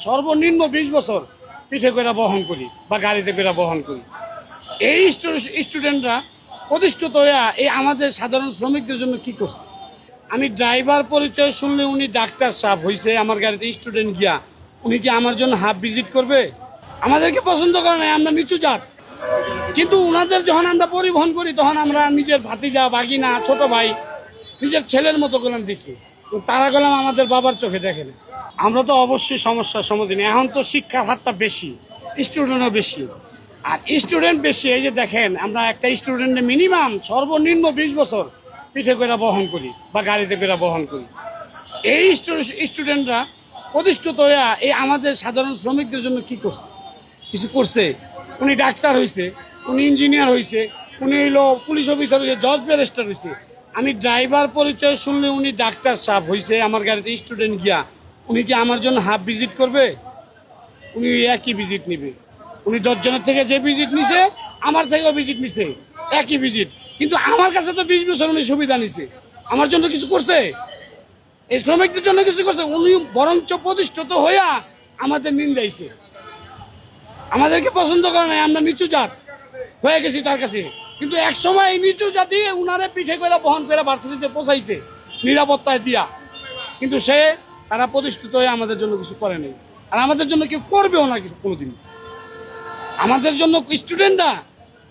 সর্বনিম্ন 20 বছর পিঠে করে বহন করি বা গাড়িতে করে বহন করি। এই স্টুডেন্টরা প্রতিষ্ঠিত হয়ে এই আমাদের সাধারণ শ্রমিকদের জন্য কি করছে। আমি ড্রাইভার পরিচয় শুনলে উনি ডাক্তার সাহেব হয়েছে, আমার গাড়িতে স্টুডেন্ট গিয়া উনি কি আমার জন্য হাফ ভিজিট করবে? আমাদেরকে পছন্দ করে না, আমরা নিচু জাত। কিন্তু উনাদের যখন আমরা পরিবহন করি তখন আমরা নিজের ভাতিজা, বাগিনা, ছোট ভাই, নিজের ছেলের মতো করলাম দেখি। তারা গেলাম আমাদের বাবার চোখে দেখে না। আমরা তো অবশ্যই সমস্যার সম্মুখীন। এখন তো শিক্ষার হারটা বেশি, স্টুডেন্টও বেশি। আর স্টুডেন্ট বেশি, এই যে দেখেন আমরা একটা স্টুডেন্টের মিনিমাম সর্বনিম্ন 20 বছর পিঠে করে বহন করি বা গাড়িতে করে বহন করি। এই স্টুডেন্টরা প্রতিষ্ঠিত হয়ে এই আমাদের সাধারণ শ্রমিকদের জন্য কি করছে, কিছু করছে। উনি ডাক্তার হয়েছে, উনি ইঞ্জিনিয়ার হয়েছে, উনি হইলো পুলিশ অফিসার হয়েছে, জজ ব্যারিস্টার হয়েছে। আমি ড্রাইভার পরিচয় শুনলে উনি ডাক্তার সাহেব হয়েছে, আমার গাড়িতে স্টুডেন্ট গিয়া উনি কি আমার জন্য হাফ ভিজিট করবে? উনি একই ভিজিট নিবে। উনি 10 জনের থেকে যে ভিজিট নিছে আমার থেকেও ভিজিট নিছে, একই ভিজিট। কিন্তু আমার কাছে তো 20 বছর উনি সুবিধা নিছে, আমার জন্য কিছু করছে? এই শ্রমিকদের জন্য কিছু করছে? উনি বরঞ্চ প্রতিষ্ঠিত হইয়া আমাদের নিন্দাইছে। আমাদেরকে পছন্দ করে না, আমরা নিচু জাত হয়ে গেছি তার কাছে। কিন্তু এক সময় এই নিচু জাতি উনারে পিঠে করে বহন করে ভার্সিটিতে পৌঁছাইছে নিরাপত্তায় দিয়া। কিন্তু তারা প্রতিষ্ঠিত হয়ে আমাদের জন্য কিছু করে নাই, আর আমাদের জন্য কেউ করবেও না কিছু কোনোদিন। আমাদের জন্য স্টুডেন্টরা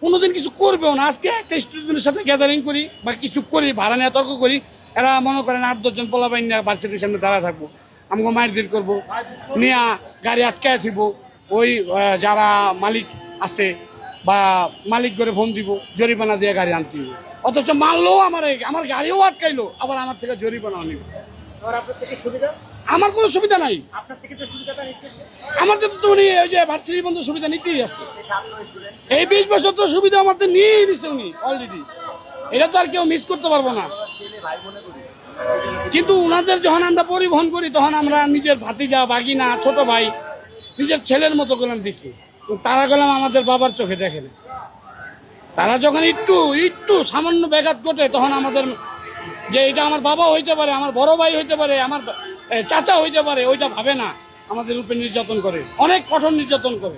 কোনোদিন কিছু করবেও না। আজকে একটা স্টুডেন্টের সাথে গ্যাদারিং করি বা কিছু করি, ভাড়া নিয়ে তর্ক করি, এরা মনে করেন 8-10 জন পোলাপাইন নিয়ে ভার্সিটির সামনে দাঁড়া থাকবো, আমাকে মারধর করবো, নিয়ে গাড়ি আটকায় থিব। ওই যারা মালিক আছে বা মালিক করে ফোন দিব, জরিমানা দিয়ে গাড়ি আনতে দিব। অথচ মারলো আমার গাড়িও আটকাইলো, আবার আমার থেকে জরিমানাও নিব। আমার কোনো সুবিধা নাই, আমাদের তো উনি ওই যে ভার্সিটি বন্ধ সুবিধা নিতেই আছে। এই 20 বছর তো সুবিধা আমাদের নিয়েই নিছে উনি অলরেডি, এটা তো আর কেউ মিস করতে পারবো না। কিন্তু উনাদের যখন আমরা পরিবহন করি তখন আমরা নিজের ভাতিজা, বাগিনা, ছোট ভাই, নিজের ছেলের মতো করলাম দেখি। তারা গেলাম আমাদের বাবার চোখে দেখে না। তারা যখন একটু সামান্য ব্যাঘাত ঘটে তখন আমাদের যে এটা আমার বাবা হইতে পারে, আমার বড় ভাই হইতে পারে, আমার চাচা হইতে পারে, ওইটা ভাবে না, আমাদের উপরে নির্যাতন করে, অনেক কঠোর নির্যাতন করে।